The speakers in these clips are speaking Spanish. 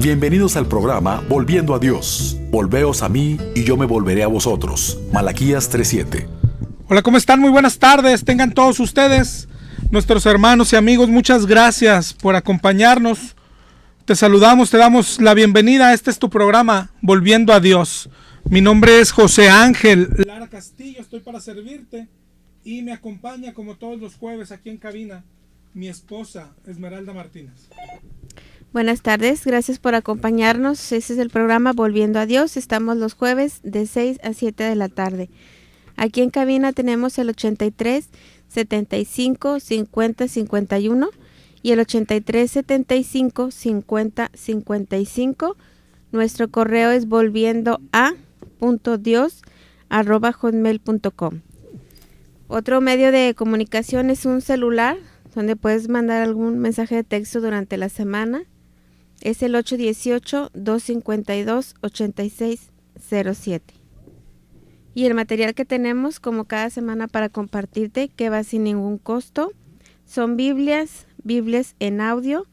Bienvenidos al programa Volviendo a Dios. Volveos a mí y yo me volveré a vosotros. Malaquías 3:7. Hola, ¿cómo están? Muy buenas tardes. Tengan todos ustedes, nuestros hermanos y amigos, muchas gracias por acompañarnos. Te saludamos, te damos la bienvenida. Este es tu programa Volviendo a Dios. Mi nombre es José Ángel Lara Castillo, estoy para servirte y me acompaña como todos los jueves aquí en cabina mi esposa Esmeralda Martínez. Buenas tardes, gracias por acompañarnos. Este es el programa Volviendo a Dios. Estamos los jueves de 6 a 7 de la tarde. Aquí en cabina tenemos el 83 75 50 51 y el 83 75 50 55. Nuestro correo es volviendoa.dios@hotmail.com. Otro medio de comunicación es un celular donde puedes mandar algún mensaje de texto durante la semana. Es el 818-252-8607. Y el material que tenemos como cada semana para compartirte, que va sin ningún costo, son Biblias en audio.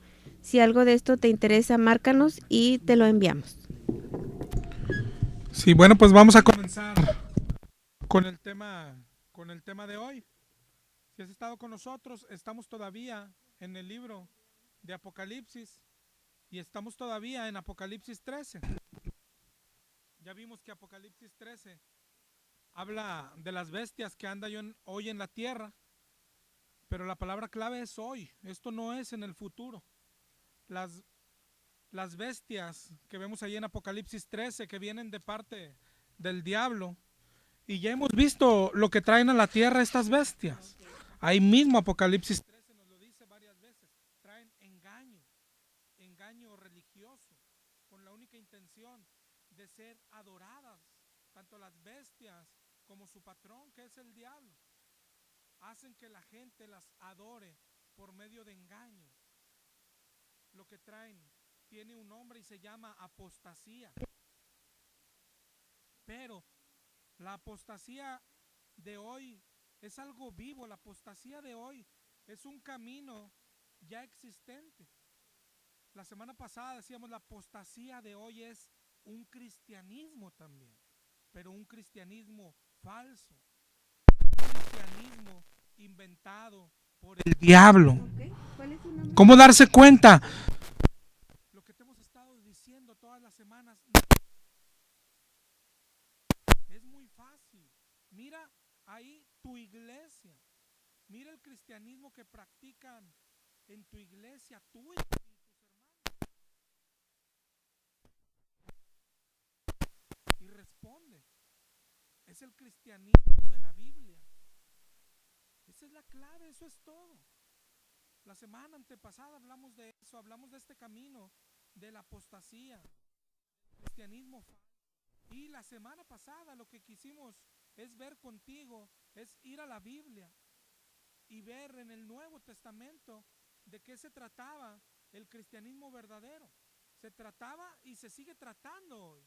Si algo de esto te interesa, márcanos y te lo enviamos. Sí, bueno, pues vamos a comenzar con el tema de hoy. Si has estado con nosotros, estamos todavía en el libro de Apocalipsis y estamos todavía en Apocalipsis 13. Ya vimos que Apocalipsis 13 habla de las bestias que andan hoy en la tierra, pero la palabra clave es hoy. Esto no es en el futuro. Las bestias que vemos ahí en Apocalipsis 13 que vienen de parte del diablo, y ya hemos visto lo que traen a la tierra estas bestias. Ahí mismo Apocalipsis 13 nos lo dice varias veces. Traen engaño religioso, con la única intención de ser adoradas, tanto las bestias como su patrón, que es el diablo. Hacen que la gente las adore por medio de engaño. Lo que traen tiene un nombre y se llama apostasía. Pero la apostasía de hoy es algo vivo. La apostasía de hoy es un camino ya existente. La semana pasada decíamos la apostasía de hoy es un cristianismo también, pero un cristianismo falso, un cristianismo inventado por el diablo. ¿Cómo darse cuenta? Lo que te hemos estado diciendo todas las semanas es muy fácil. Mira ahí tu iglesia, mira el cristianismo que practican en tu iglesia, tú y tus hermanos. Y responde, es el cristianismo de la Biblia. Esa es la clave, eso es todo. La semana antepasada hablamos de eso, hablamos de este camino de la apostasía, cristianismo falso. Y la semana pasada lo que quisimos es ver contigo, es ir a la Biblia y ver en el Nuevo Testamento de qué se trataba el cristianismo verdadero. Se trataba y se sigue tratando hoy.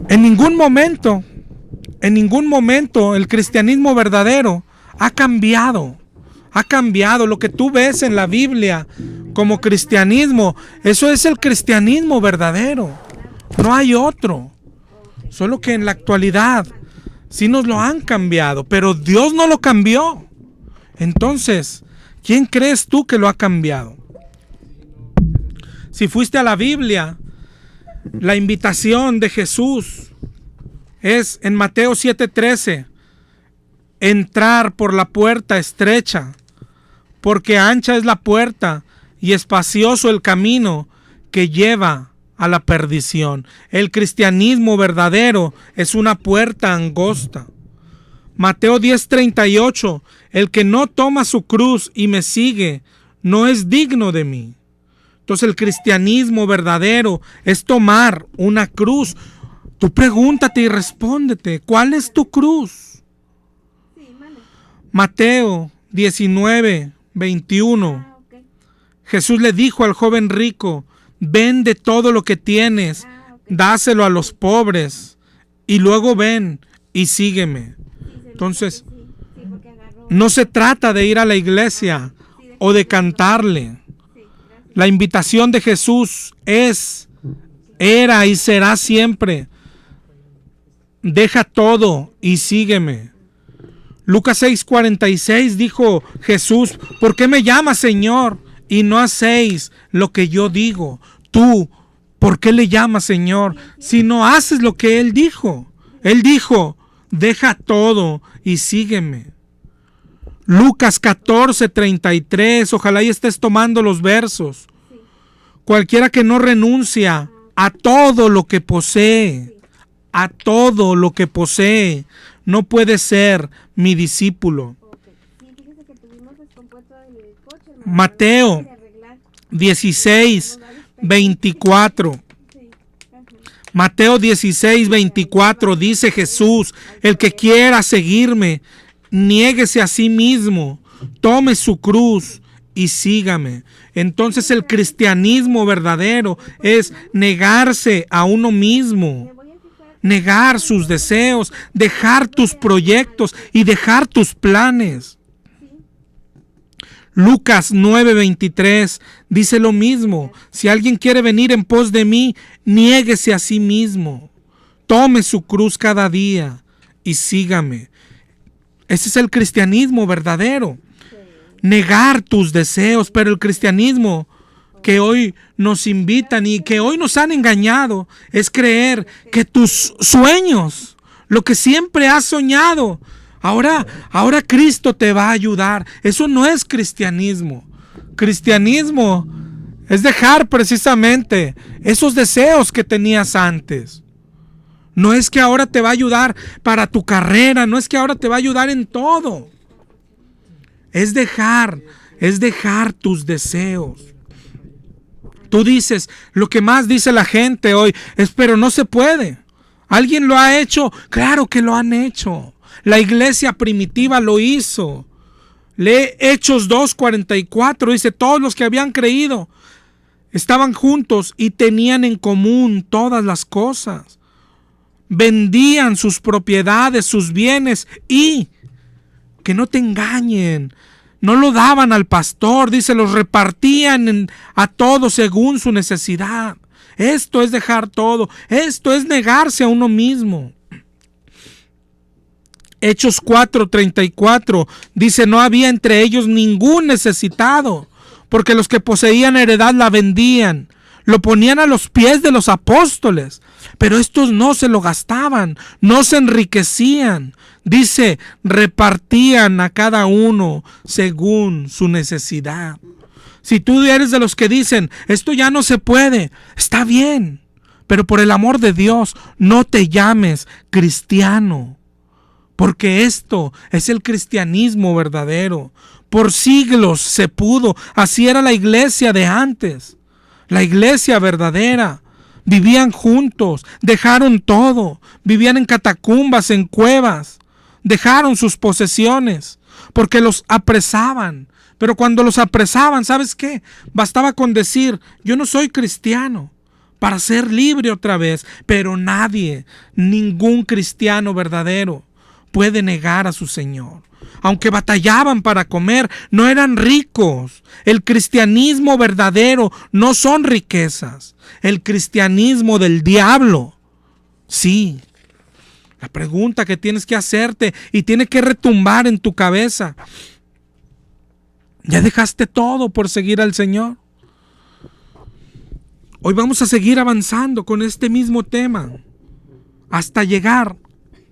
En ningún momento el cristianismo verdadero ha cambiado. Ha cambiado. Lo que tú ves en la Biblia como cristianismo, eso es el cristianismo verdadero. No hay otro. Solo que en la actualidad sí nos lo han cambiado, pero Dios no lo cambió. Entonces, ¿quién crees tú que lo ha cambiado? Si fuiste a la Biblia, la invitación de Jesús es en Mateo 7:13, entrar por la puerta estrecha, porque ancha es la puerta y espacioso el camino que lleva a la perdición. El cristianismo verdadero es una puerta angosta. Mateo 10:38, el que no toma su cruz y me sigue, no es digno de mí. Entonces el cristianismo verdadero es tomar una cruz. Tú pregúntate y respóndete, ¿cuál es tu cruz? Mateo 19:21. Jesús le dijo al joven rico, vende todo lo que tienes, dáselo a los pobres y luego ven y sígueme. Entonces, no se trata de ir a la iglesia o de cantarle. La invitación de Jesús era y será siempre: deja todo y sígueme. Lucas 6:46 dijo Jesús: ¿por qué me llamas Señor y no hacéis lo que yo digo? Tú, ¿por qué le llamas Señor si no haces lo que Él dijo? Él dijo: deja todo y sígueme. Lucas 14:33, ojalá y estés tomando los versos. Cualquiera que no renuncia a todo lo que posee, no puede ser mi discípulo. Mateo 16:24. Mateo 16:24 dice Jesús: el que quiera seguirme, niéguese a sí mismo, tome su cruz y sígame. Entonces el cristianismo verdadero es negarse a uno mismo, negar sus deseos, dejar tus proyectos y dejar tus planes. Lucas 9:23 dice lo mismo: si alguien quiere venir en pos de mí, niéguese a sí mismo, tome su cruz cada día y sígame. Ese es el cristianismo verdadero, negar tus deseos. Pero el cristianismo que hoy nos invitan y que hoy nos han engañado es creer que tus sueños, lo que siempre has soñado, ahora Cristo te va a ayudar. Eso no es cristianismo. Cristianismo es dejar precisamente esos deseos que tenías antes. No es que ahora te va a ayudar para tu carrera, no es que ahora te va a ayudar en todo. Es dejar tus deseos. Tú dices, lo que más dice la gente hoy es: pero no se puede. ¿Alguien lo ha hecho? Claro que lo han hecho. La iglesia primitiva lo hizo. Lee Hechos 2:44, dice: todos los que habían creído estaban juntos y tenían en común todas las cosas. Vendían sus propiedades, sus bienes, y que no te engañen, no lo daban al pastor, dice, los repartían a todos según su necesidad. Esto es dejar todo, esto es negarse a uno mismo. Hechos 4:34 dice: no había entre ellos ningún necesitado, porque los que poseían heredad la vendían, lo ponían a los pies de los apóstoles, pero estos no se lo gastaban, no se enriquecían. Dice, repartían a cada uno según su necesidad. Si tú eres de los que dicen, esto ya no se puede, está bien, pero por el amor de Dios, no te llames cristiano, porque esto es el cristianismo verdadero. Por siglos se pudo, así era la iglesia de antes. La iglesia verdadera. Vivían juntos, dejaron todo, vivían en catacumbas, en cuevas, dejaron sus posesiones, porque los apresaban. Pero cuando los apresaban, ¿sabes qué? Bastaba con decir, yo no soy cristiano, para ser libre otra vez. Pero nadie, ningún cristiano verdadero puede negar a su Señor. Aunque batallaban para comer, no eran ricos. El cristianismo verdadero no son riquezas. El cristianismo del diablo, sí. La pregunta que tienes que hacerte y tiene que retumbar en tu cabeza: ¿ya dejaste todo por seguir al Señor? Hoy vamos a seguir avanzando con este mismo tema hasta llegar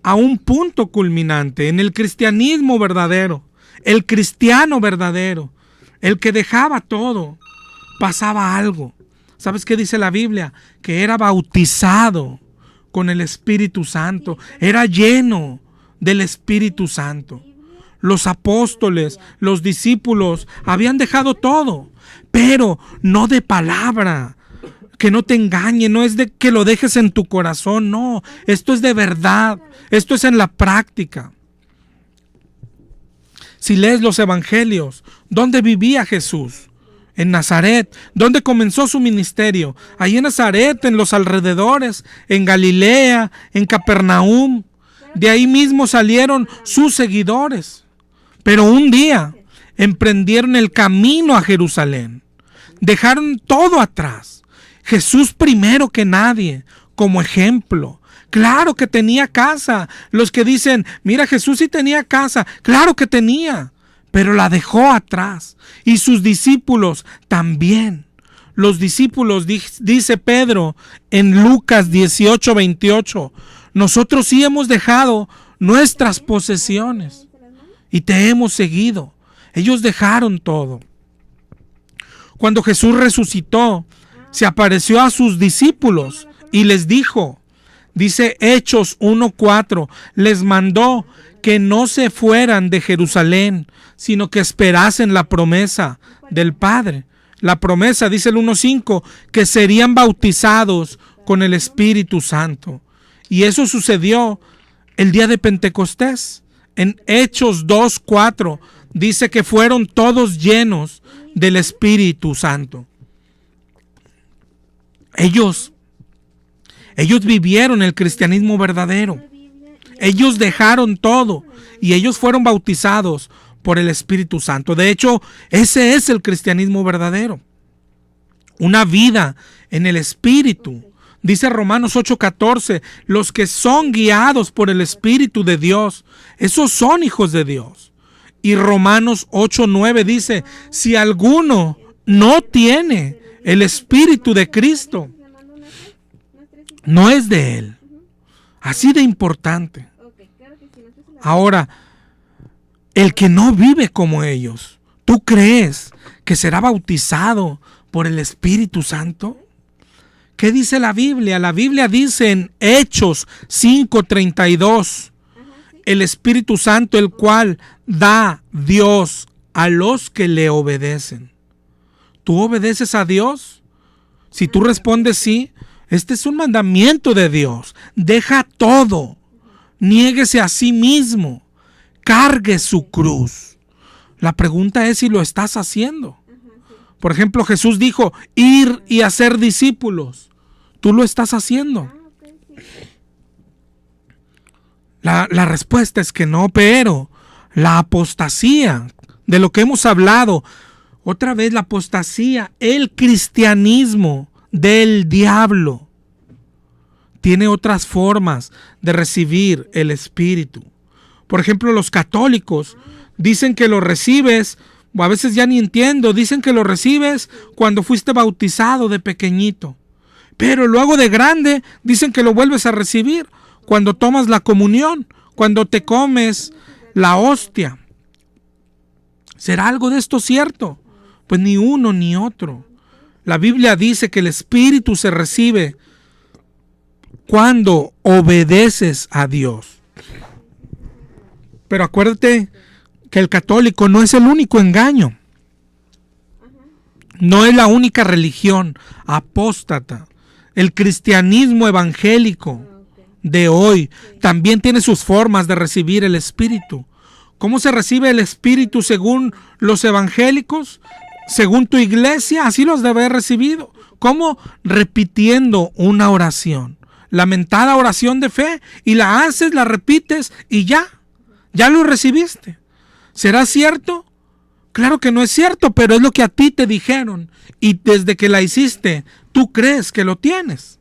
a un punto culminante en el cristianismo verdadero. El cristiano verdadero, el que dejaba todo, pasaba algo. ¿Sabes qué dice la Biblia? Que era bautizado con el Espíritu Santo, era lleno del Espíritu Santo. Los apóstoles, los discípulos habían dejado todo, pero no de palabra. Que no te engañe, no es de que lo dejes en tu corazón, no, esto es de verdad, esto es en la práctica. Si lees los evangelios, ¿dónde vivía Jesús? En Nazaret. ¿Dónde comenzó su ministerio? Ahí en Nazaret, en los alrededores, en Galilea, en Capernaum. De ahí mismo salieron sus seguidores. Pero un día emprendieron el camino a Jerusalén. dejaron todo atrás. Jesús primero que nadie, como ejemplo. Claro que tenía casa. Los que dicen, mira, Jesús sí tenía casa. Claro que tenía, pero la dejó atrás. Y sus discípulos también. Los discípulos, dice Pedro en Lucas 18:28, nosotros sí hemos dejado nuestras posesiones y te hemos seguido. Ellos dejaron todo. Cuando Jesús resucitó, se apareció a sus discípulos y les dijo, dice Hechos 1:4, les mandó que no se fueran de Jerusalén, sino que esperasen la promesa del Padre. La promesa, dice el 1:5, que serían bautizados con el Espíritu Santo. Y eso sucedió el día de Pentecostés. En Hechos 2:4 dice que fueron todos llenos del Espíritu Santo. Ellos vivieron el cristianismo verdadero. Ellos dejaron todo y ellos fueron bautizados por el Espíritu Santo. De hecho, ese es el cristianismo verdadero. Una vida en el Espíritu. Dice Romanos 8:14, los que son guiados por el Espíritu de Dios, esos son hijos de Dios. Y Romanos 8:9 dice, si alguno no tiene el Espíritu de Cristo, no es de él. Así de importante. Ahora, el que no vive como ellos, ¿tú crees que será bautizado por el Espíritu Santo? ¿Qué dice la Biblia? La Biblia dice en Hechos 5:32, el Espíritu Santo, el cual da Dios a los que le obedecen. ¿Tú obedeces a Dios? Si tú respondes sí, este es un mandamiento de Dios. Deja todo, niéguese a sí mismo, cargue su cruz. La pregunta es si lo estás haciendo. Por ejemplo, Jesús dijo, ir y hacer discípulos. ¿Tú lo estás haciendo? La respuesta es que no, pero la apostasía, de lo que hemos hablado, otra vez la apostasía, el cristianismo del diablo, tiene otras formas de recibir el Espíritu. Por ejemplo, los católicos dicen que lo recibes, o a veces ya ni entiendo, dicen que lo recibes cuando fuiste bautizado de pequeñito. Pero luego de grande dicen que lo vuelves a recibir cuando tomas la comunión, cuando te comes la hostia. ¿Será algo de esto cierto? Pues ni uno ni otro. La Biblia dice que el Espíritu se recibe cuando obedeces a Dios. Pero acuérdate que el católico no es el único engaño. No es la única religión apóstata. El cristianismo evangélico de hoy también tiene sus formas de recibir el Espíritu. ¿Cómo se recibe el Espíritu según los evangélicos? Según tu iglesia, así los debe haber recibido. ¿Cómo? Repitiendo una oración. Lamentada oración de fe, y la haces, la repites y ya lo recibiste. ¿Será cierto? Claro que no es cierto, pero es lo que a ti te dijeron y desde que la hiciste, tú crees que lo tienes.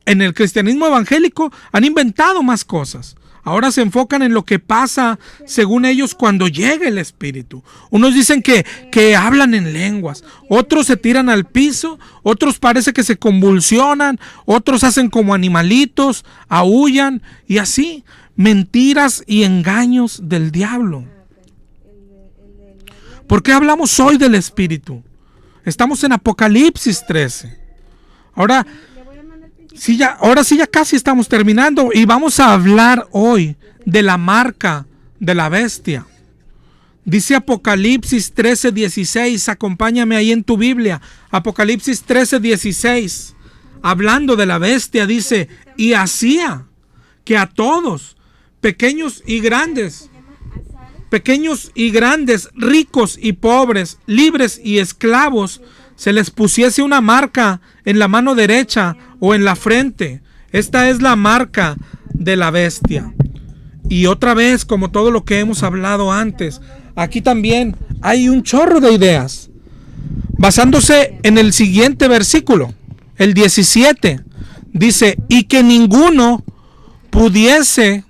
En el cristianismo evangélico han inventado más cosas. Ahora se enfocan en lo que pasa según ellos cuando llega el Espíritu. Unos dicen que hablan en lenguas, otros se tiran al piso, otros parece que se convulsionan, otros hacen como animalitos, aúllan y así. Mentiras y engaños del diablo. ¿Por qué hablamos hoy del Espíritu? Estamos en Apocalipsis 13. Ahora sí ya casi estamos terminando y vamos a hablar hoy de la marca de la bestia. Dice Apocalipsis 13:16, acompáñame ahí en tu Biblia. Apocalipsis 13:16, hablando de la bestia, dice, y hacía que a todos, pequeños y grandes, ricos y pobres, libres y esclavos, se les pusiese una marca en la mano derecha o en la frente. Esta es la marca de la bestia. Y otra vez, como todo lo que hemos hablado antes, aquí también hay un chorro de ideas. basándose en el siguiente versículo, el 17, dice, y que ninguno pudiese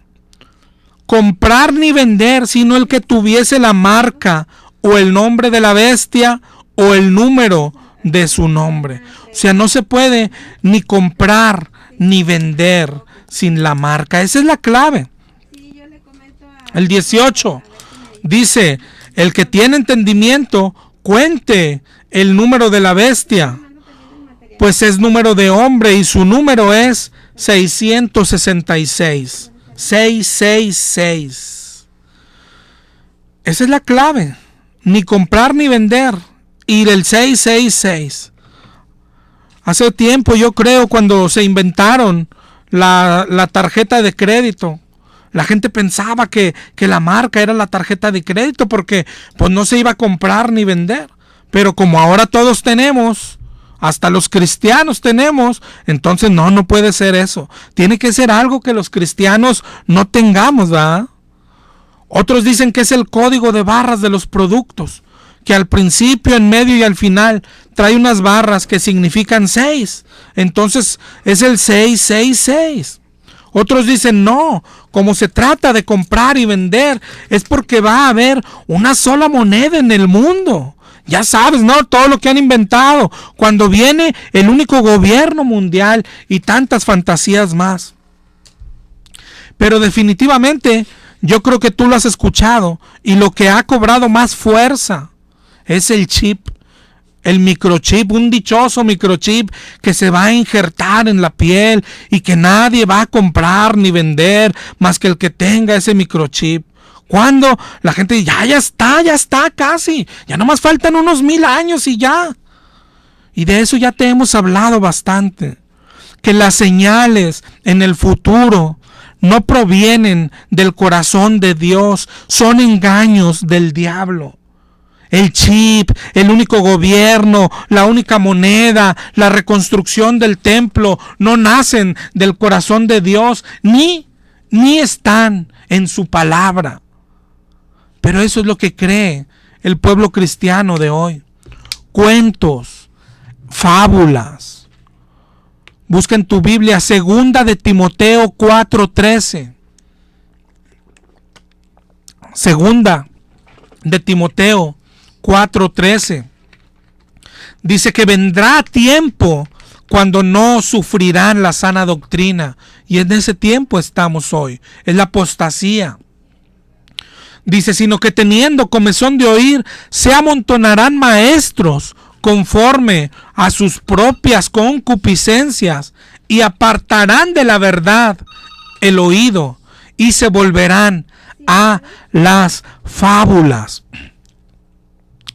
comprar ni vender, sino el que tuviese la marca o el nombre de la bestia o el número de su nombre. O sea, no se puede ni comprar ni vender sin la marca. Esa es la clave. El 18 dice, el que tiene entendimiento, cuente el número de la bestia, pues es número de hombre y su número es 666. 666. Esa es la clave. Ni comprar ni vender. Y del 666. Hace tiempo, yo creo, cuando se inventaron la tarjeta de crédito, la gente pensaba que la marca era la tarjeta de crédito porque pues no se iba a comprar ni vender. Pero como ahora todos tenemos, hasta los cristianos tenemos, entonces no puede ser eso. Tiene que ser algo que los cristianos no tengamos, ¿verdad? Otros dicen que es el código de barras de los productos, que al principio, en medio y al final trae unas barras que significan 6. Entonces es el 666. Otros dicen no, como se trata de comprar y vender, es porque va a haber una sola moneda en el mundo. Ya sabes, ¿no? Todo lo que han inventado. Cuando viene el único gobierno mundial y tantas fantasías más. Pero definitivamente, yo creo que tú lo has escuchado. Y lo que ha cobrado más fuerza es el chip. El microchip, un dichoso microchip que se va a injertar en la piel y que nadie va a comprar ni vender más que el que tenga ese microchip. Cuando la gente dice, ya está casi, ya nomás faltan unos 1000 años y ya. Y de eso ya te hemos hablado bastante. Que las señales en el futuro no provienen del corazón de Dios, son engaños del diablo. El chip, el único gobierno, la única moneda, la reconstrucción del templo, no nacen del corazón de Dios, ni están en su palabra. Pero eso es lo que cree el pueblo cristiano de hoy. Cuentos, fábulas. Busca en tu Biblia 2 de Timoteo 4:13. 2 de Timoteo 4:13. Dice que vendrá tiempo cuando no sufrirán la sana doctrina. Y en ese tiempo estamos hoy. Es la apostasía. Dice, sino que teniendo comezón de oír, se amontonarán maestros conforme a sus propias concupiscencias y apartarán de la verdad el oído y se volverán a las fábulas.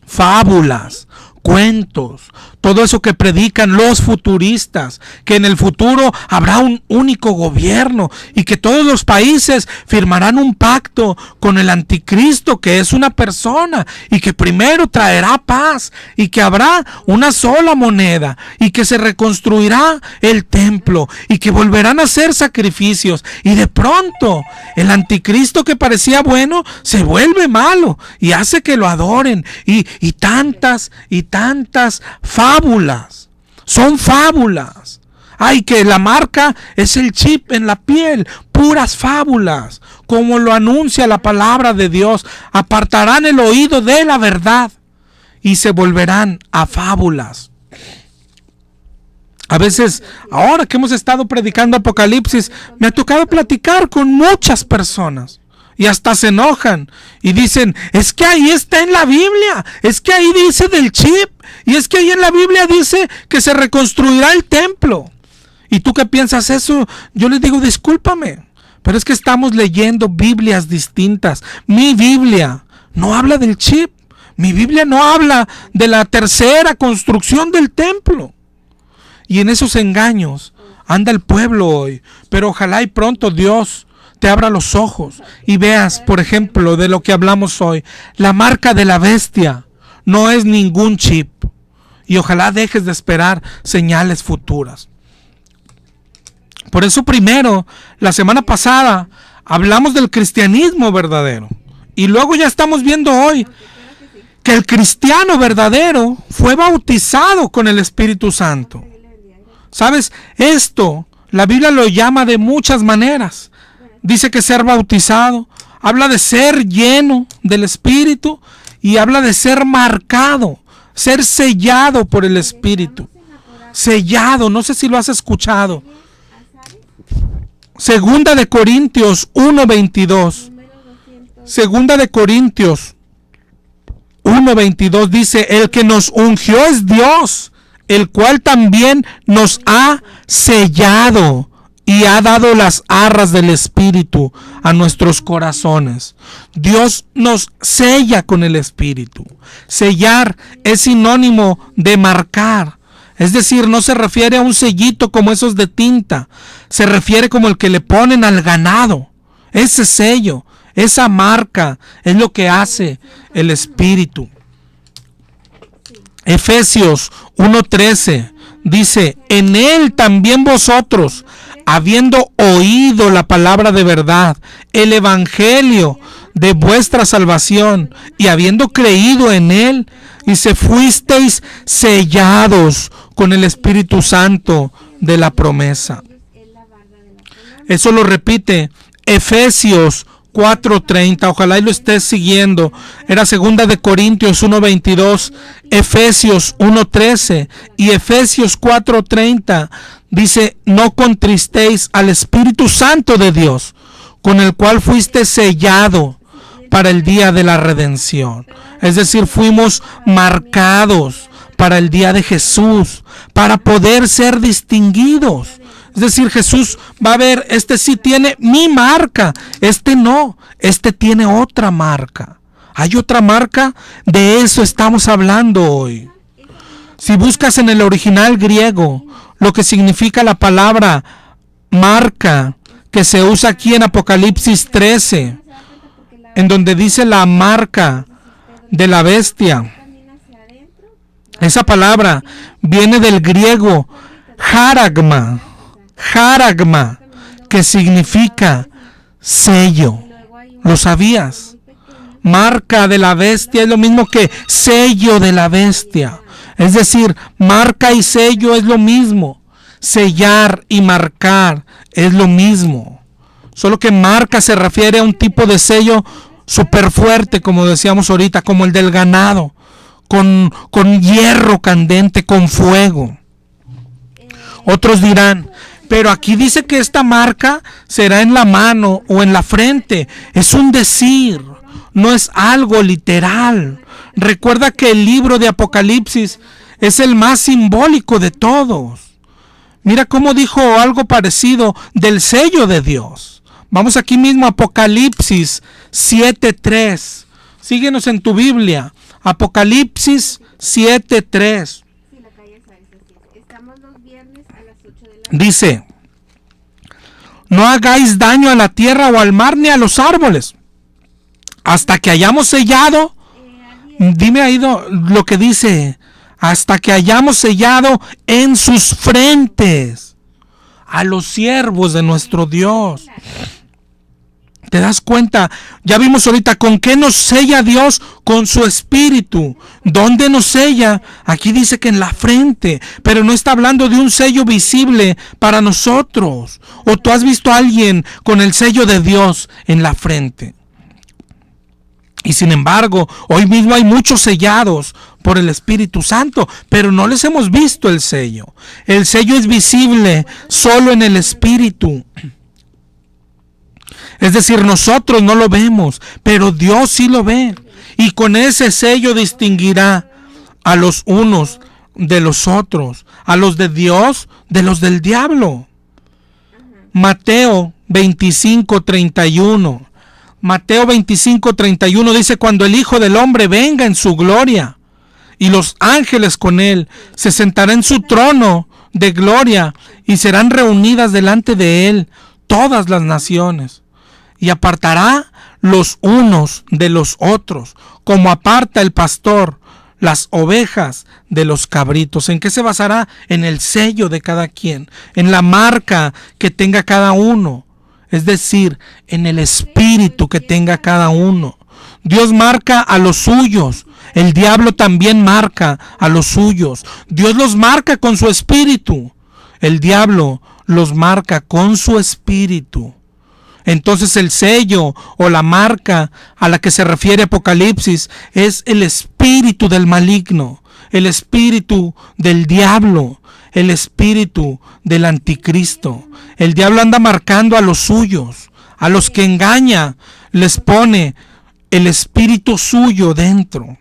Fábulas, cuentos, todo eso que predican los futuristas, que en el futuro habrá un único gobierno y que todos los países firmarán un pacto con el anticristo, que es una persona y que primero traerá paz y que habrá una sola moneda y que se reconstruirá el templo y que volverán a hacer sacrificios y de pronto el anticristo que parecía bueno se vuelve malo y hace que lo adoren y tantas fábulas. Son fábulas. Ay, que la marca es el chip en la piel. Puras fábulas. Como lo anuncia la palabra de Dios. Apartarán el oído de la verdad y se volverán a fábulas. A veces, ahora que hemos estado predicando Apocalipsis, me ha tocado platicar con muchas personas. Y hasta se enojan y dicen, es que ahí está en la Biblia, es que ahí dice del chip, y es que ahí en la Biblia dice que se reconstruirá el templo. ¿Y tú qué piensas eso? Yo les digo, discúlpame, pero es que estamos leyendo Biblias distintas. Mi Biblia no habla del chip, mi Biblia no habla de la tercera construcción del templo. Y en esos engaños anda el pueblo hoy, pero ojalá y pronto Dios te abra los ojos y veas, por ejemplo, de lo que hablamos hoy. La marca de la bestia no es ningún chip. Y ojalá dejes de esperar señales futuras. Por eso primero, la semana pasada, hablamos del cristianismo verdadero. Y luego ya estamos viendo hoy que el cristiano verdadero fue bautizado con el Espíritu Santo. ¿Sabes? Esto, la Biblia lo llama de muchas maneras. Dice que ser bautizado, habla de ser lleno del Espíritu y habla de ser marcado, ser sellado por el Espíritu. Sellado, no sé si lo has escuchado. Segunda de Corintios 1:22. Segunda de Corintios 1:22 dice: el que nos ungió es Dios, el cual también nos ha sellado y ha dado las arras del Espíritu a nuestros corazones. Dios nos sella con el Espíritu. Sellar es sinónimo de marcar. Es decir, no se refiere a un sellito como esos de tinta. Se refiere como el que le ponen al ganado. Ese sello, esa marca es lo que hace el Espíritu. Efesios 1:13 dice: en él también vosotros, habiendo oído la palabra de verdad, el evangelio de vuestra salvación, y habiendo creído en él, y se fuisteis sellados con el Espíritu Santo de la promesa. Eso lo repite Efesios 4:30. Ojalá y lo estés siguiendo. Era segunda de Corintios 1:22, Efesios 1:13 y Efesios 4:30. Dice: no contristéis al Espíritu Santo de Dios, con el cual fuiste sellado para el día de la redención. Es decir, fuimos marcados para el día de Jesús, para poder ser distinguidos. Es decir, Jesús va a ver, este sí tiene mi marca, este no, este tiene otra marca. ¿Hay otra marca? De eso estamos hablando hoy. Si buscas en el original griego lo que significa la palabra marca, que se usa aquí en Apocalipsis 13, en donde dice la marca de la bestia, esa palabra viene del griego jaragma, que significa sello. ¿Lo sabías? Marca de la bestia es lo mismo que sello de la bestia. Es decir, marca y sello es lo mismo. Sellar y marcar es lo mismo. Solo que marca se refiere a un tipo de sello súper fuerte, como decíamos ahorita, como el del ganado, con hierro candente, con fuego. Otros dirán: pero aquí dice que esta marca será en la mano o en la frente. Es un decir, no es algo literal. Recuerda que el libro de Apocalipsis es el más simbólico de todos. Mira cómo dijo algo parecido del sello de Dios. Vamos aquí mismo a Apocalipsis 7:3. Síguenos en tu Biblia. Apocalipsis 7:3. Dice: no hagáis daño a la tierra o al mar ni a los árboles, hasta que hayamos sellado. Dime ahí lo que dice: hasta que hayamos sellado en sus frentes a los siervos de nuestro Dios. ¿Te das cuenta? Ya vimos ahorita con qué nos sella Dios, con su Espíritu. ¿Dónde nos sella? Aquí dice que en la frente, pero no está hablando de un sello visible para nosotros. ¿O tú has visto a alguien con el sello de Dios en la frente? Y sin embargo, hoy mismo hay muchos sellados por el Espíritu Santo, pero no les hemos visto el sello. El sello es visible solo en el Espíritu. Es decir, nosotros no lo vemos, pero Dios sí lo ve. Y con ese sello distinguirá a los unos de los otros, a los de Dios de los del diablo. Mateo 25:31. Mateo 25:31 dice: cuando el Hijo del Hombre venga en su gloria y los ángeles con él, se sentará en su trono de gloria y serán reunidas delante de él todas las naciones. Y apartará los unos de los otros, como aparta el pastor las ovejas de los cabritos. ¿En qué se basará? En el sello de cada quien, en la marca que tenga cada uno, es decir, en el espíritu que tenga cada uno. Dios marca a los suyos El diablo también marca a los suyos. Dios los marca con su espíritu. El diablo los marca con su espíritu. Entonces el sello o la marca a la que se refiere Apocalipsis es el espíritu del maligno, el espíritu del diablo, el espíritu del anticristo. El diablo anda marcando a los suyos, a los que engaña, les pone el espíritu suyo dentro.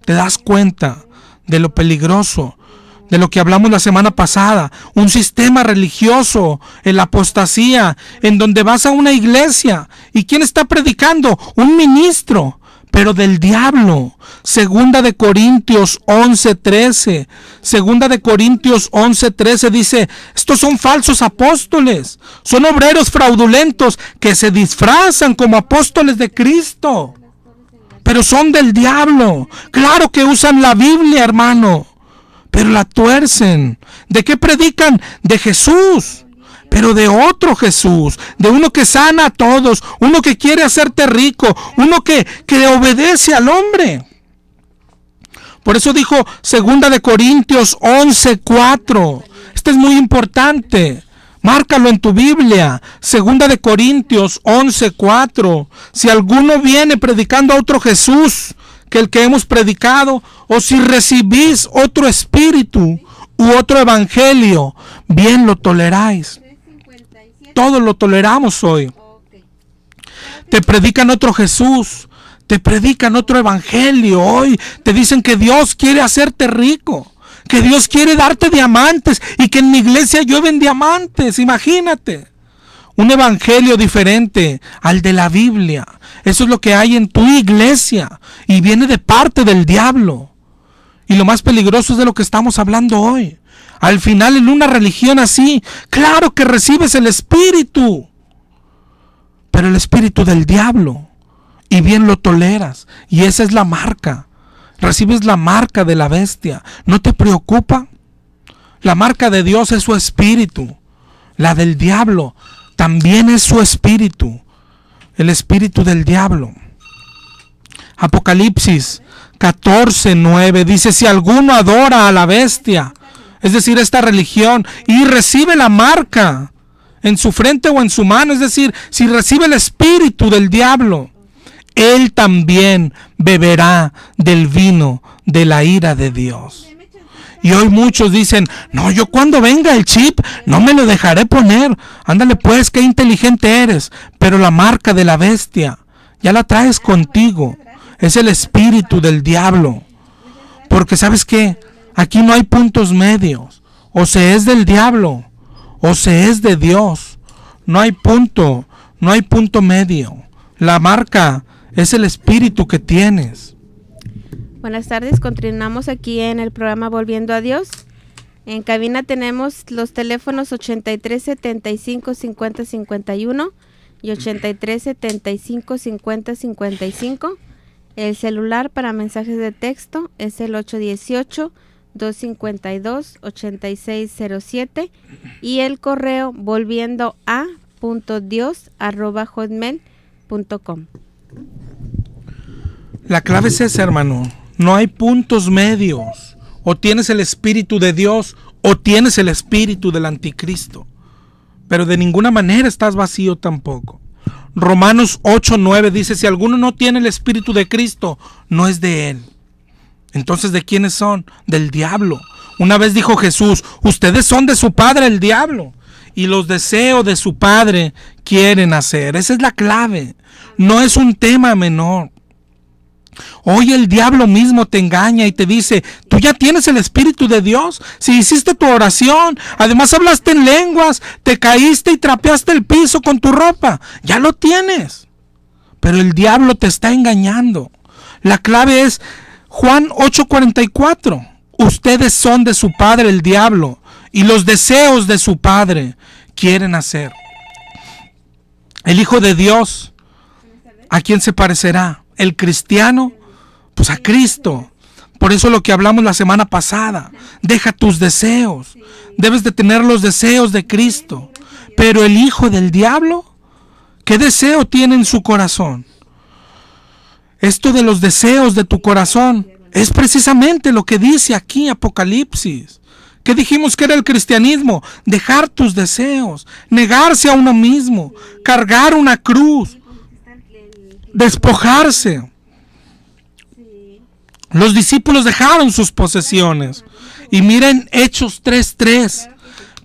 ¿Te das cuenta de lo peligroso? De lo que hablamos la semana pasada, un sistema religioso, la apostasía, en donde vas a una iglesia y ¿quién está predicando? Un ministro, pero del diablo. Segunda de Corintios 11:13. Segunda de Corintios 11:13 dice, estos son falsos apóstoles, son obreros fraudulentos que se disfrazan como apóstoles de Cristo, pero son del diablo. Claro que usan la Biblia, hermano, pero la tuercen. ¿De qué predican? De Jesús, pero de otro Jesús, de uno que sana a todos, uno que quiere hacerte rico, uno que obedece al hombre. Por eso dijo Segunda de Corintios 11:4. Este es muy importante. Márcalo en tu Biblia. Segunda de Corintios 11:4. Si alguno viene predicando a otro Jesús que el que hemos predicado, o si recibís otro espíritu u otro evangelio, bien lo toleráis. Todos lo toleramos hoy. Te predican otro Jesús, te predican otro evangelio hoy, te dicen que Dios quiere hacerte rico, que Dios quiere darte diamantes y que en mi iglesia llueven diamantes. Imagínate, un evangelio diferente al de la Biblia. Eso es lo que hay en tu iglesia y viene de parte del diablo. Y lo más peligroso es de lo que estamos hablando hoy. Al final, en una religión así, claro que recibes el espíritu, pero el espíritu del diablo, y bien lo toleras. Y esa es la marca. Recibes la marca de la bestia. ¿No te preocupa? La marca de Dios es su espíritu. La del diablo también es su espíritu. El espíritu del diablo. Apocalipsis 14:9 dice, si alguno adora a la bestia, es decir, esta religión, y recibe la marca en su frente o en su mano, es decir, si recibe el espíritu del diablo, él también beberá del vino de la ira de Dios. Y hoy muchos dicen, no, yo cuando venga el chip no me lo dejaré poner. Ándale pues, qué inteligente eres. Pero la marca de la bestia ya la traes contigo. Es el espíritu del diablo. Porque ¿sabes qué? Aquí no hay puntos medios. O se es del diablo o se es de Dios. No hay punto medio. La marca es el espíritu que tienes. Buenas tardes, continuamos aquí en el programa Volviendo a Dios. En cabina tenemos los teléfonos 83 75 50 51 y 83 75 50 55. El celular para mensajes de texto es el 818 252 8607 y el correo volviendoa.dios@hotmail.com. La clave es esa, hermano. No hay puntos medios. O tienes el espíritu de Dios o tienes el espíritu del anticristo. Pero de ninguna manera estás vacío tampoco. Romanos 8:9 dice, si alguno no tiene el espíritu de Cristo, no es de él. Entonces, ¿de quiénes son? Del diablo. Una vez dijo Jesús, ustedes son de su padre el diablo, y los deseos de su padre quieren hacer. Esa es la clave. No es un tema menor. Hoy el diablo mismo te engaña y te dice, tú ya tienes el espíritu de Dios, si hiciste tu oración, además hablaste en lenguas, te caíste y trapeaste el piso con tu ropa, ya lo tienes. Pero el diablo te está engañando. La clave es Juan 8:44. Ustedes son de su padre el diablo y los deseos de su padre quieren hacer. El Hijo de Dios, ¿a quién se parecerá? El cristiano, pues a Cristo. Por eso lo que hablamos la semana pasada, deja tus deseos, debes de tener los deseos de Cristo. Pero el hijo del diablo, ¿qué deseo tiene en su corazón? esto de los deseos de tu corazón, es precisamente lo que dice aquí Apocalipsis. ¿Qué dijimos que era el cristianismo? Dejar tus deseos, negarse a uno mismo, cargar una cruz, despojarse. Los discípulos dejaron sus posesiones. Y miren Hechos 3:3.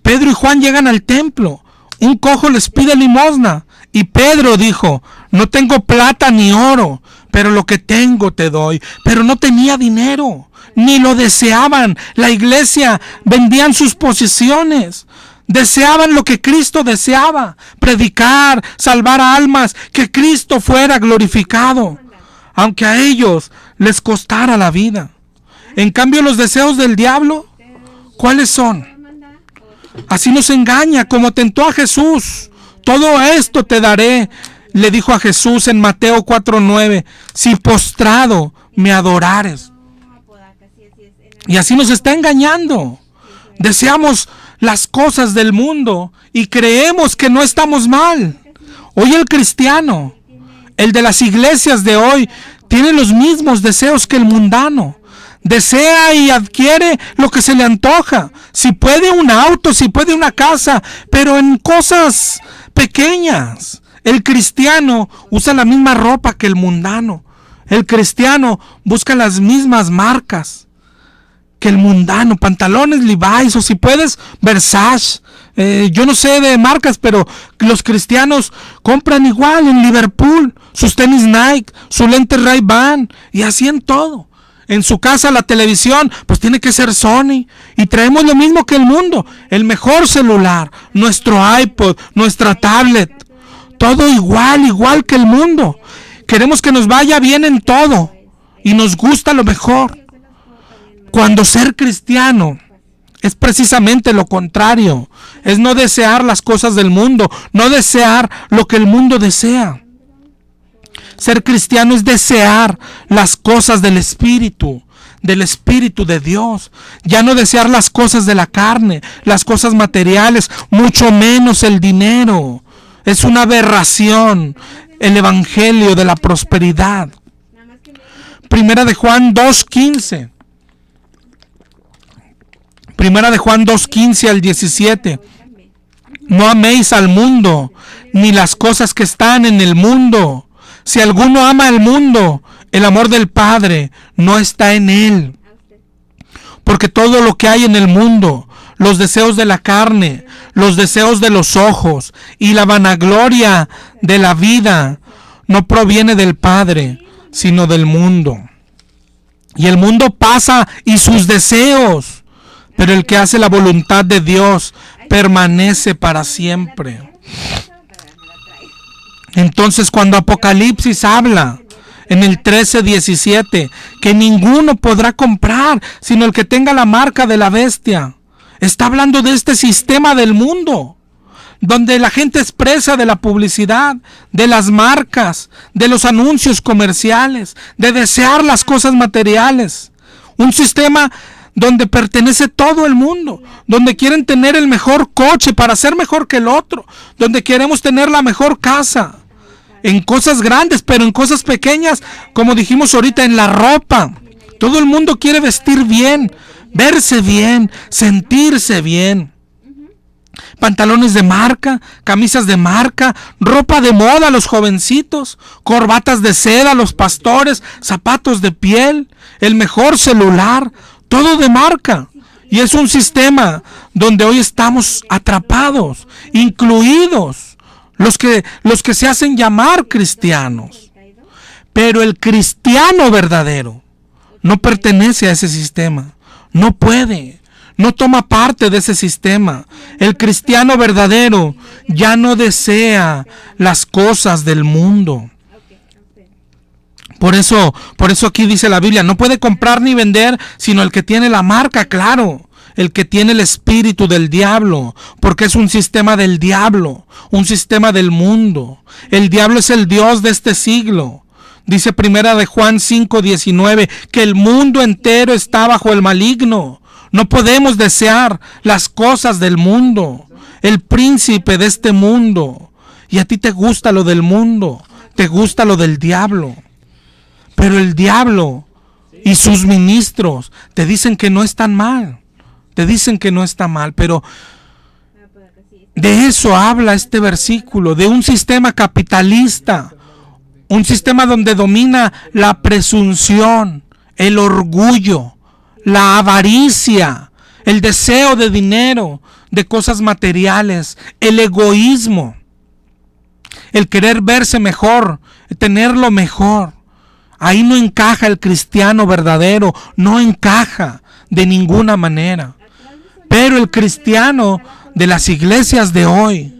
Pedro y Juan llegan al templo. Un cojo les pide limosna. Y Pedro dijo: no tengo plata ni oro, pero lo que tengo te doy. Pero no tenía dinero, ni lo deseaban. La iglesia vendían sus posesiones. Deseaban lo que Cristo deseaba: predicar, salvar almas, que Cristo fuera glorificado, aunque a ellos les costara la vida. En cambio, los deseos del diablo, ¿cuáles son? Así nos engaña, como tentó a Jesús. Todo esto te daré, le dijo a Jesús en Mateo 4:9, si postrado me adorares. Y así nos está engañando. Deseamos las cosas del mundo y creemos que no estamos mal. Hoy el cristiano, el de las iglesias de hoy, tiene los mismos deseos que el mundano. Desea y adquiere lo que se le antoja. Si puede un auto, si puede una casa, pero en cosas pequeñas. El cristiano usa la misma ropa que el mundano. El cristiano busca las mismas marcas que el mundano. Pantalones Levi's o si puedes Versace. Yo no sé de marcas, pero los cristianos compran igual en Liverpool. Sus tenis Nike, su lente Ray-Ban y así en todo. En su casa la televisión, pues tiene que ser Sony. Y traemos lo mismo que el mundo. El mejor celular, nuestro iPod, nuestra tablet. Todo igual que el mundo. Queremos que nos vaya bien en todo. Y nos gusta lo mejor. Cuando ser cristiano es precisamente lo contrario. Es no desear las cosas del mundo. No desear lo que el mundo desea. Ser cristiano es desear las cosas del Espíritu de Dios. Ya no desear las cosas de la carne, las cosas materiales, mucho menos el dinero. Es una aberración el evangelio de la prosperidad. Primera de Juan 2:15. Primera de Juan 2:15 al 17. No améis al mundo, ni las cosas que están en el mundo. Si alguno ama al mundo, el amor del Padre no está en él. Porque todo lo que hay en el mundo, los deseos de la carne, los deseos de los ojos y la vanagloria de la vida, no proviene del Padre, sino del mundo. Y el mundo pasa y sus deseos, pero el que hace la voluntad de Dios permanece para siempre. Entonces, cuando Apocalipsis habla en el 13:17 que ninguno podrá comprar sino el que tenga la marca de la bestia, está hablando de este sistema del mundo, donde la gente es presa de la publicidad, de las marcas, de los anuncios comerciales, de desear las cosas materiales. Un sistema donde pertenece todo el mundo, donde quieren tener el mejor coche para ser mejor que el otro, donde queremos tener la mejor casa, en cosas grandes, pero en cosas pequeñas, como dijimos ahorita, en la ropa. Todo el mundo quiere vestir bien, verse bien, sentirse bien. Pantalones de marca, camisas de marca, ropa de moda a los jovencitos, corbatas de seda a los pastores, zapatos de piel, el mejor celular, todo de marca. Y es un sistema donde hoy estamos atrapados, incluidos los que se hacen llamar cristianos. Pero el cristiano verdadero no pertenece a ese sistema. No puede. No toma parte de ese sistema. El cristiano verdadero ya no desea las cosas del mundo. Por eso aquí dice la Biblia, no puede comprar ni vender, sino el que tiene la marca, claro. El que tiene el espíritu del diablo, porque es un sistema del diablo, un sistema del mundo. El diablo es el dios de este siglo. Dice Primera de Juan 5:19 que el mundo entero está bajo el maligno. No podemos desear las cosas del mundo, el príncipe de este mundo. Y a ti te gusta lo del mundo, te gusta lo del diablo. Pero el diablo y sus ministros te dicen que no están mal. Te dicen que no está mal, pero de eso habla este versículo, de un sistema capitalista, un sistema donde domina la presunción, el orgullo, la avaricia, el deseo de dinero, de cosas materiales, el egoísmo, el querer verse mejor, tenerlo mejor. Ahí no encaja el cristiano verdadero, no encaja de ninguna manera. Pero el cristiano de las iglesias de hoy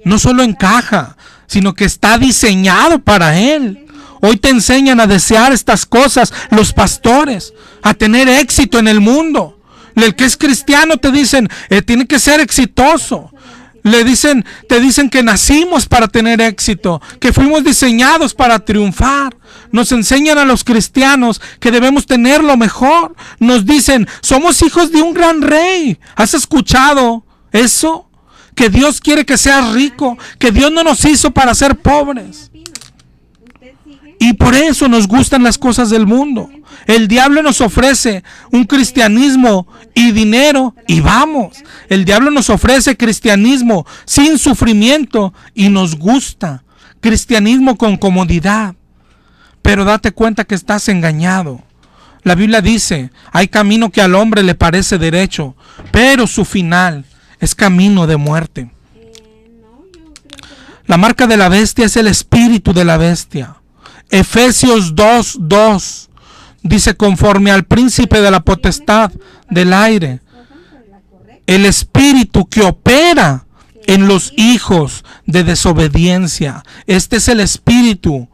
no solo encaja, sino que está diseñado para él. Hoy te enseñan a desear estas cosas los pastores, a tener éxito en el mundo. El que es cristiano te dicen, tiene que ser exitoso. Te dicen que nacimos para tener éxito, que fuimos diseñados para triunfar. Nos enseñan a los cristianos que debemos tener lo mejor. Nos dicen, somos hijos de un gran rey. ¿Has escuchado eso? Que Dios quiere que seas rico, que Dios no nos hizo para ser pobres. Y por eso nos gustan las cosas del mundo. El diablo nos ofrece un cristianismo y dinero y vamos. El diablo nos ofrece cristianismo sin sufrimiento y nos gusta. Cristianismo con comodidad. Pero date cuenta que estás engañado. La Biblia dice, hay camino que al hombre le parece derecho, pero su final es camino de muerte. La marca de la bestia es el espíritu de la bestia. Efesios 2:2 dice, conforme al príncipe de la potestad del aire, el espíritu que opera en los hijos de desobediencia. Este es el espíritu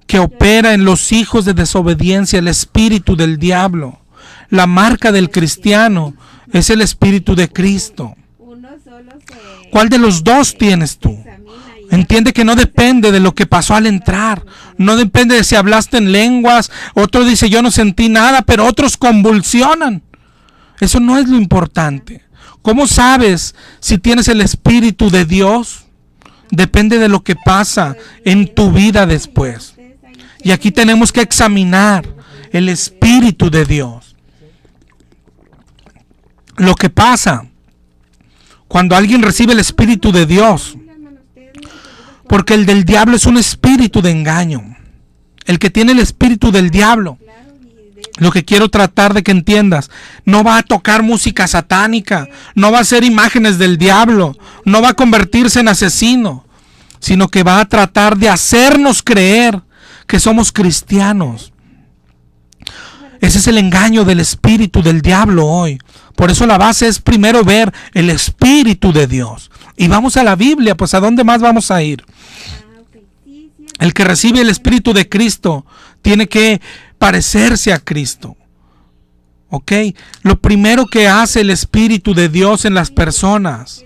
que opera en los hijos de desobediencia, el espíritu del diablo. La marca del cristiano es el espíritu de Cristo. ¿Cuál de los dos tienes tú? Entiende que no depende de lo que pasó al entrar. No depende de si hablaste en lenguas. Otro dice, yo no sentí nada, pero otros convulsionan. Eso no es lo importante. ¿Cómo sabes si tienes el Espíritu de Dios? Depende de lo que pasa en tu vida después. Y aquí tenemos que examinar el Espíritu de Dios. Lo que pasa cuando alguien recibe el Espíritu de Dios, porque el del diablo es un espíritu de engaño. El que tiene el espíritu del diablo, lo que quiero tratar de que entiendas, no va a tocar música satánica, no va a hacer imágenes del diablo, no va a convertirse en asesino, sino que va a tratar de hacernos creer que somos cristianos. Ese es el engaño del espíritu del diablo hoy. Por eso la base es primero ver el Espíritu de Dios. Y vamos a la Biblia, pues ¿a dónde más vamos a ir? El que recibe el Espíritu de Cristo tiene que parecerse a Cristo. ¿Ok? Lo primero que hace el Espíritu de Dios en las personas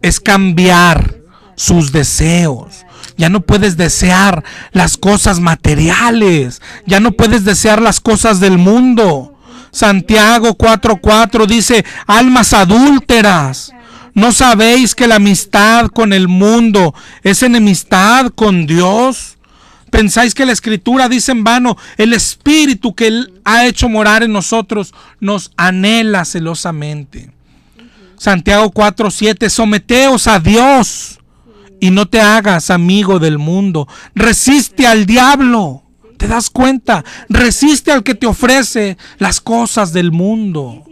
es cambiar sus deseos. Ya no puedes desear las cosas materiales. Ya no puedes desear las cosas del mundo. Santiago 4:4 dice, almas adúlteras, ¿no sabéis que la amistad con el mundo es enemistad con Dios? ¿Pensáis que la Escritura dice en vano, el Espíritu que Él ha hecho morar en nosotros nos anhela celosamente? Santiago 4:7, someteos a Dios y no te hagas amigo del mundo. Resiste al diablo. ¿Te das cuenta? Resiste al que te ofrece las cosas del mundo.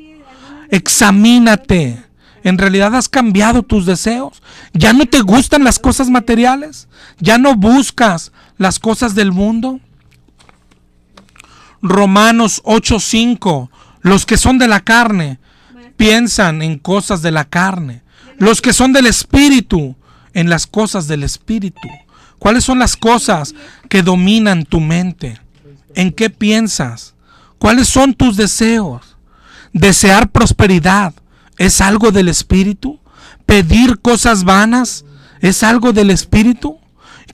Examínate. ¿En realidad has cambiado tus deseos? ¿Ya no te gustan las cosas materiales? ¿Ya no buscas las cosas del mundo? Romanos 8:5. Los que son de la carne piensan en cosas de la carne. Los que son del Espíritu, en las cosas del Espíritu. ¿Cuáles son las cosas que dominan tu mente? ¿En qué piensas? ¿Cuáles son tus deseos? ¿Desear prosperidad es algo del Espíritu? ¿Pedir cosas vanas es algo del Espíritu?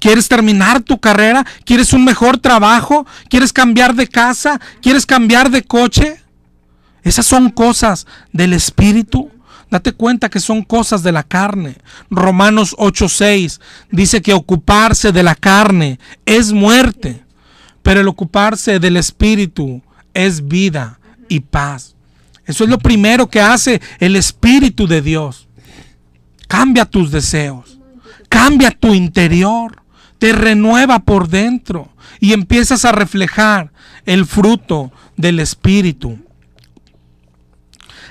¿Quieres terminar tu carrera? ¿Quieres un mejor trabajo? ¿Quieres cambiar de casa? ¿Quieres cambiar de coche? Esas son cosas del Espíritu. Date cuenta que son cosas de la carne. Romanos 8:6 dice que ocuparse de la carne es muerte, pero el ocuparse del Espíritu es vida y paz. Eso es lo primero que hace el Espíritu de Dios. Cambia tus deseos, cambia tu interior, te renueva por dentro y empiezas a reflejar el fruto del Espíritu.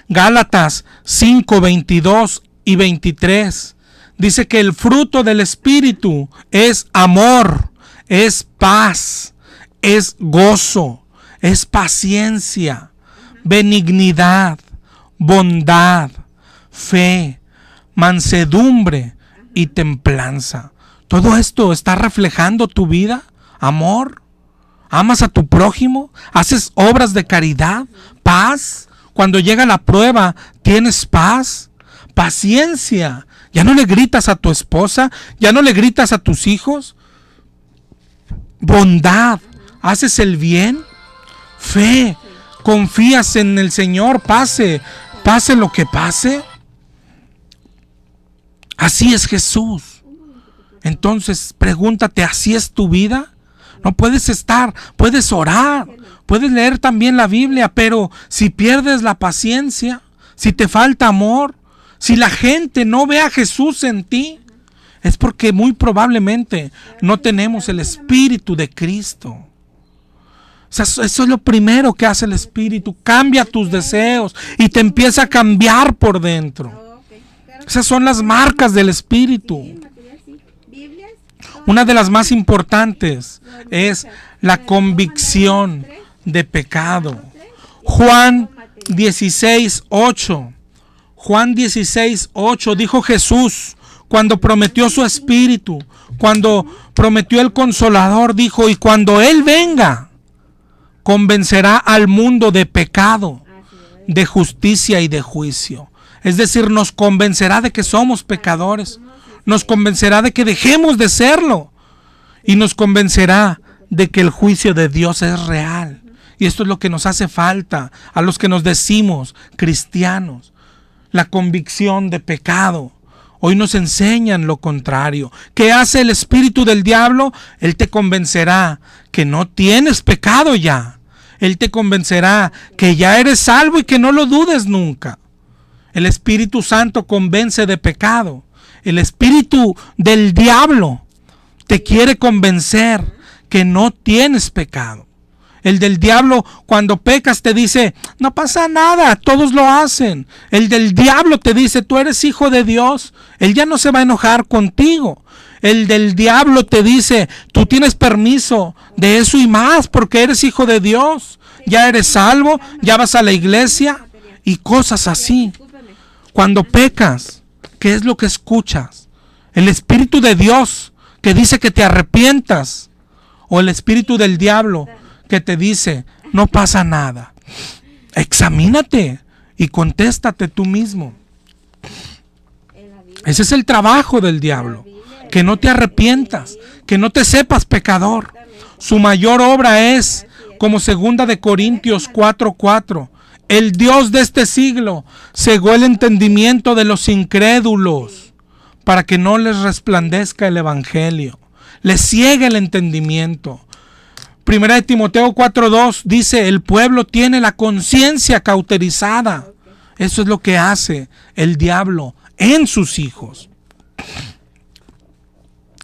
Gálatas 5, 22 y 23 dice que el fruto del Espíritu es amor, es paz, es gozo, es paciencia, benignidad, bondad, fe, mansedumbre y templanza. Todo esto está reflejando tu vida. Amor, amas a tu prójimo, haces obras de caridad, paz. Cuando llega la prueba, tienes paz, paciencia. Ya no le gritas a tu esposa, ya no le gritas a tus hijos. Bondad, haces el bien. Fe, confías en el Señor, pase lo que pase. Así es Jesús. Entonces, pregúntate, ¿así es tu vida? No puedes puedes orar, puedes leer también la Biblia, pero si pierdes la paciencia, si te falta amor, si la gente no ve a Jesús en ti, es porque muy probablemente no tenemos el Espíritu de Cristo. O sea, eso es lo primero que hace el Espíritu, cambia tus deseos y te empieza a cambiar por dentro. Esas son las marcas del Espíritu. Una de las más importantes es la convicción de pecado. Juan 16:8. Juan 16:8 dijo Jesús cuando prometió su Espíritu, cuando prometió el Consolador, dijo: y cuando Él venga, convencerá al mundo de pecado, de justicia y de juicio. Es decir, nos convencerá de que somos pecadores, nos convencerá de que dejemos de serlo y nos convencerá de que el juicio de Dios es real. Y esto es lo que nos hace falta a los que nos decimos cristianos, la convicción de pecado. Hoy nos enseñan lo contrario. ¿Qué hace el espíritu del diablo? Él te convencerá que no tienes pecado ya. Él te convencerá que ya eres salvo y que no lo dudes nunca. El Espíritu Santo convence de pecado. El espíritu del diablo te quiere convencer que no tienes pecado. El del diablo, cuando pecas, te dice: no pasa nada, todos lo hacen. El del diablo te dice: tú eres hijo de Dios, Él ya no se va a enojar contigo. El del diablo te dice: tú tienes permiso de eso y más porque eres hijo de Dios, ya eres salvo, ya vas a la iglesia y cosas así. Cuando pecas, ¿qué es lo que escuchas? ¿El Espíritu de Dios que dice que te arrepientas? ¿O el espíritu del diablo que te dice: no pasa nada? Examínate y contéstate tú mismo. Ese es el trabajo del diablo, que no te arrepientas, que no te sepas pecador. Su mayor obra es, como 2 de Corintios 4:4, el Dios de este siglo cegó el entendimiento de los incrédulos para que no les resplandezca el evangelio. Les ciega el entendimiento. 1 de Timoteo 4:2 dice: el pueblo tiene la conciencia cauterizada. Eso es lo que hace el diablo en sus hijos.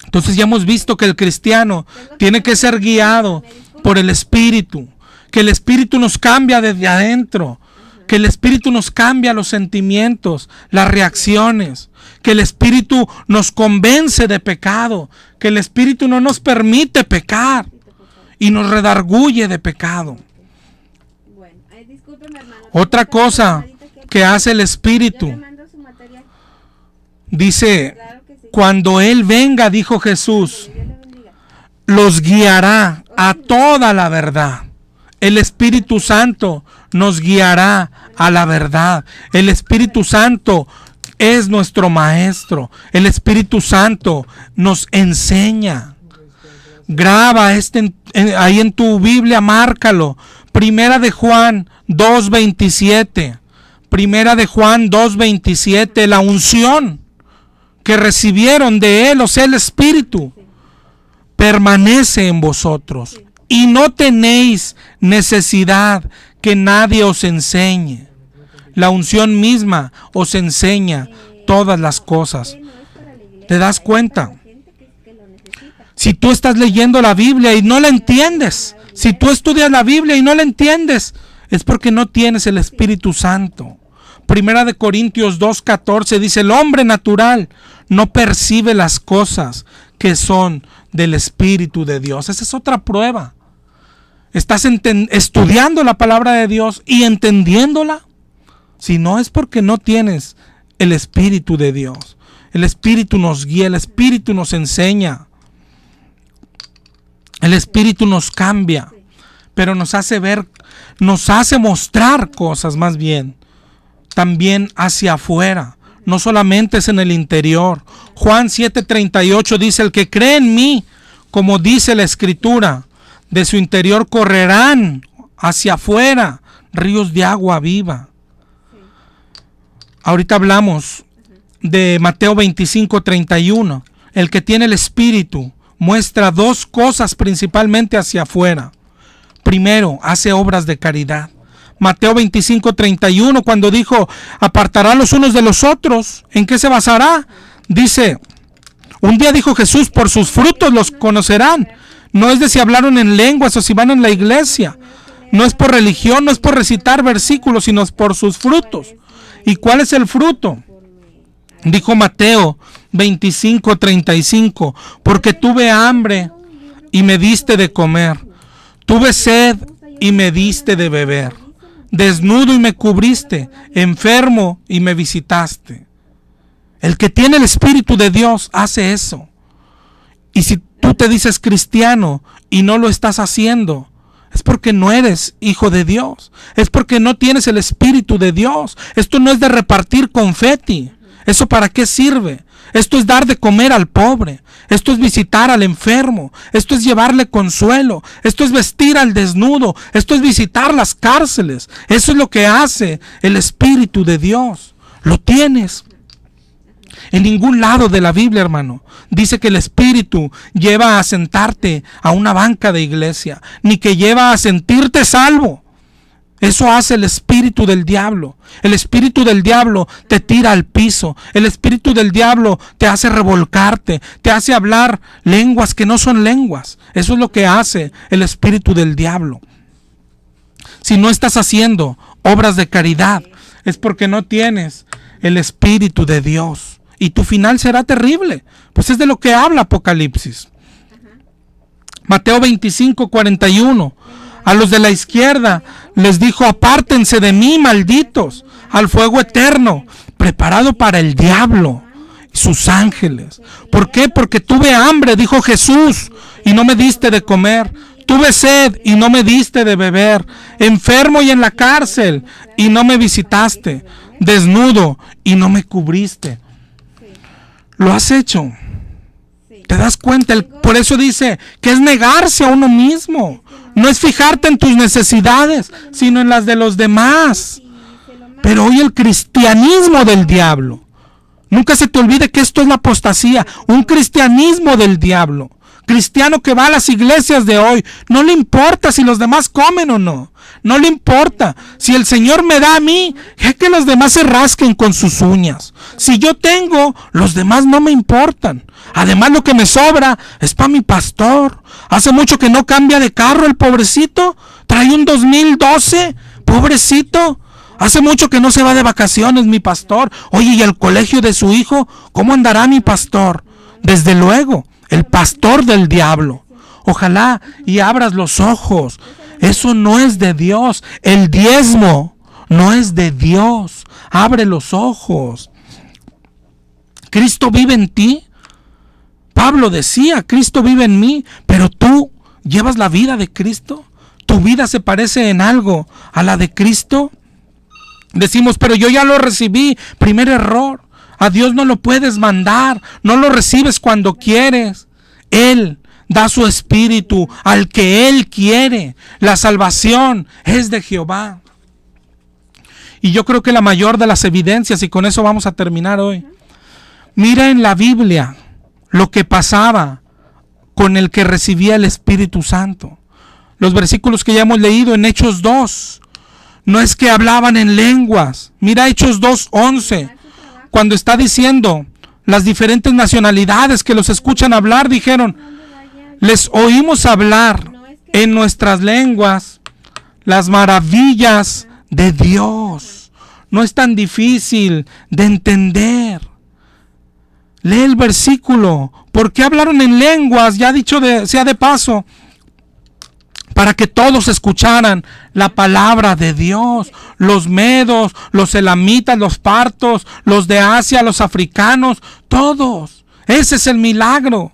Entonces ya hemos visto que el cristiano tiene que ser guiado por el Espíritu, que el Espíritu nos cambia desde adentro, que el Espíritu nos cambia los sentimientos, las reacciones, que el Espíritu nos convence de pecado, que el Espíritu no nos permite pecar y nos redarguye de pecado. Otra cosa que hace el Espíritu, dice: cuando Él venga, dijo Jesús, los guiará a toda la verdad. El Espíritu Santo nos guiará a la verdad. El Espíritu Santo es nuestro maestro. El Espíritu Santo nos enseña. Graba ahí en tu Biblia, márcalo. 1 de Juan 2:27. 1 de Juan 2:27. La unción que recibieron de Él, o sea, el Espíritu, permanece en vosotros y no tenéis necesidad que nadie os enseñe. La unción misma os enseña todas las cosas. ¿Te das cuenta? Si tú estás leyendo la Biblia y no la entiendes, si tú estudias la Biblia y no la entiendes, es porque no tienes el Espíritu Santo. Primera de Corintios 2:14 dice: el hombre natural no percibe las cosas que son del Espíritu de Dios. Esa es otra prueba. ¿Estás estudiando la palabra de Dios y entendiéndola? Si no, es porque no tienes el Espíritu de Dios. El Espíritu nos guía, el Espíritu nos enseña. El Espíritu nos cambia, pero nos hace ver, nos hace mostrar cosas más bien, también hacia afuera, no solamente es en el interior. Juan 7:38 dice: el que cree en mí, como dice la Escritura, de su interior correrán hacia afuera ríos de agua viva. Ahorita hablamos de Mateo 25:31. El que tiene el Espíritu muestra dos cosas principalmente hacia afuera. Primero, hace obras de caridad. Mateo 25:31, cuando dijo: apartarán los unos de los otros, ¿en qué se basará? Dice, un día dijo Jesús: por sus frutos los conocerán. No es de si hablaron en lenguas o si van en la iglesia. No es por religión, no es por recitar versículos, sino por sus frutos. ¿Y cuál es el fruto? Dijo Mateo 25:35, porque tuve hambre y me diste de comer, tuve sed y me diste de beber, desnudo y me cubriste, enfermo y me visitaste. El que tiene el Espíritu de Dios hace eso. Y si tú te dices cristiano y no lo estás haciendo, es porque no eres hijo de Dios, es porque no tienes el Espíritu de Dios. Esto no es de repartir confeti. ¿Eso para qué sirve? Esto es dar de comer al pobre. Esto es visitar al enfermo. Esto es llevarle consuelo. Esto es vestir al desnudo. Esto es visitar las cárceles. Eso es lo que hace el Espíritu de Dios. Lo tienes. En ningún lado de la Biblia, hermano, dice que el Espíritu lleva a sentarte a una banca de iglesia, ni que lleva a sentirte salvo. Eso hace el espíritu del diablo. El espíritu del diablo te tira al piso. El espíritu del diablo te hace revolcarte, te hace hablar lenguas que no son lenguas. Eso es lo que hace el espíritu del diablo. Si no estás haciendo obras de caridad, es porque no tienes el Espíritu de Dios. Y tu final será terrible. Pues es de lo que habla Apocalipsis. Mateo 25:41. A los de la izquierda les dijo: apártense de mí, malditos, al fuego eterno, preparado para el diablo y sus ángeles. ¿Por qué? Porque tuve hambre, dijo Jesús, y no me diste de comer. Tuve sed y no me diste de beber. Enfermo y en la cárcel y no me visitaste. Desnudo y no me cubriste. Lo has hecho. ¿Te das cuenta? Por eso dice que es negarse a uno mismo. No es fijarte en tus necesidades, sino en las de los demás. Pero hoy el cristianismo del diablo. Nunca se te olvide que esto es la apostasía. Un cristianismo del diablo. Cristiano que va a las iglesias de hoy, no le importa si los demás comen o no. No le importa. Si el Señor me da a mí, es que los demás se rasquen con sus uñas. Si yo tengo, los demás no me importan. Además, lo que me sobra es para mi pastor. Hace mucho que no cambia de carro el pobrecito. Trae un 2012, pobrecito. Hace mucho que no se va de vacaciones mi pastor. Oye, ¿y el colegio de su hijo? ¿Cómo andará mi pastor? Desde luego, el pastor del diablo. Ojalá y abras los ojos. Eso no es de Dios. El diezmo no es de Dios. Abre los ojos. Cristo vive en ti. Pablo decía: Cristo vive en mí. Pero tú llevas la vida de Cristo. ¿Tu vida se parece en algo a la de Cristo? Decimos: pero yo ya lo recibí. Primer error. A Dios no lo puedes mandar. No lo recibes cuando quieres. Él da su espíritu al que Él quiere. La salvación es de Jehová. Y yo creo que la mayor de las evidencias, y con eso vamos a terminar hoy. Mira en la Biblia lo que pasaba con el que recibía el Espíritu Santo. los versículos que ya hemos leído en Hechos 2. No es que hablaban en lenguas. Mira Hechos 2:11, cuando está diciendo las diferentes nacionalidades que los escuchan hablar, dijeron, les oímos hablar en nuestras lenguas las maravillas de Dios. No es tan difícil de entender. Lee el versículo. ¿Por qué hablaron en lenguas? Ya dicho sea de paso, para que todos escucharan la palabra de Dios. Los medos, los elamitas, los partos, los de Asia, los africanos, todos. Ese es el milagro,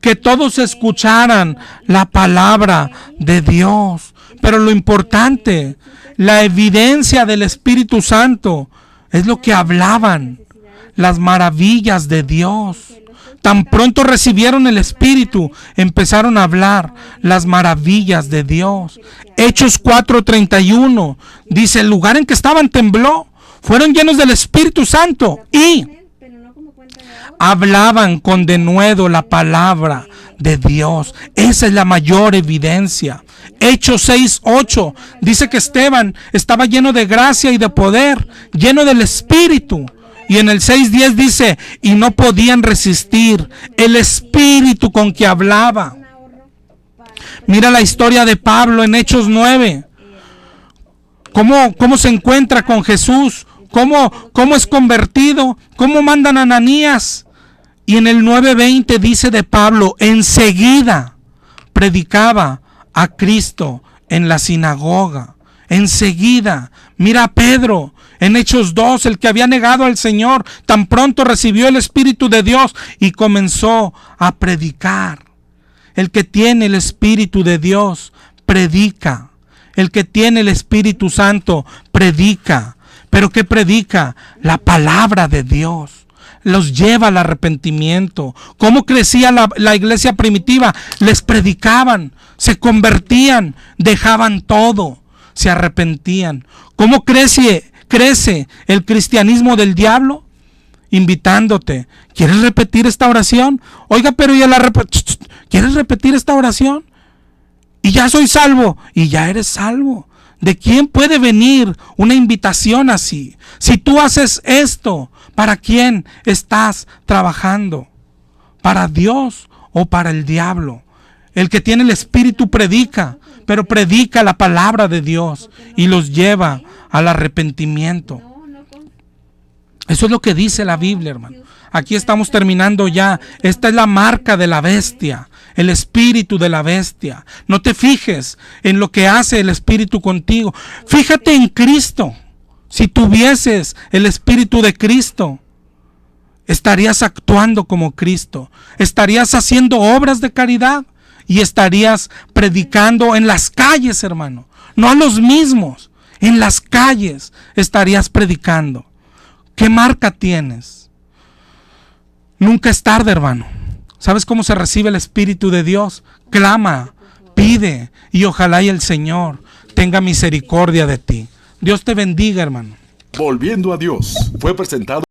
que todos escucharan la palabra de Dios. Pero lo importante, la evidencia del Espíritu Santo, es lo que hablaban, las maravillas de Dios. Tan pronto recibieron el Espíritu, empezaron a hablar las maravillas de Dios. Hechos 4:31 dice, el lugar en que estaban tembló, fueron llenos del Espíritu Santo y hablaban con denuedo la palabra de Dios. Esa es la mayor evidencia. Hechos 6:8 dice que Esteban estaba lleno de gracia y de poder, lleno del Espíritu. Y en el 6:10 dice, y no podían resistir el espíritu con que hablaba. Mira la historia de Pablo en Hechos 9. ¿Cómo se encuentra con Jesús? ¿Cómo es convertido? ¿Cómo mandan a Ananías? Y en el 9:20 dice de Pablo, enseguida predicaba a Cristo en la sinagoga. Enseguida. Mira a Pedro en Hechos 2, el que había negado al Señor, tan pronto recibió el Espíritu de Dios y comenzó a predicar. El que tiene el Espíritu de Dios predica. El que tiene el Espíritu Santo predica. ¿Pero qué predica? La palabra de Dios. Los lleva al arrepentimiento. ¿Cómo crecía la iglesia primitiva? Les predicaban, se convertían, dejaban todo, se arrepentían. ¿Cómo crece el cristianismo del diablo? Invitándote. ¿Quieres repetir esta oración? Oiga, pero ya ¿quieres repetir esta oración? Y ya soy salvo. Y ya eres salvo. ¿De quién puede venir una invitación así? Si tú haces esto, ¿para quién estás trabajando? ¿Para Dios o para el diablo? El que tiene el Espíritu predica, pero predica la palabra de Dios y los lleva al arrepentimiento. Eso es lo que dice la Biblia, hermano. Aquí estamos terminando ya. Esta es la marca de la bestia, el espíritu de la bestia. No te fijes en lo que hace el Espíritu contigo. Fíjate en Cristo. Si tuvieses el Espíritu de Cristo, estarías actuando como Cristo. Estarías haciendo obras de caridad y estarías predicando en las calles, hermano. No a los mismos. En las calles estarías predicando. ¿Qué marca tienes? Nunca es tarde, hermano. ¿Sabes cómo se recibe el Espíritu de Dios? Clama, pide, y ojalá y el Señor tenga misericordia de ti. Dios te bendiga, hermano. Volviendo a Dios, fue presentado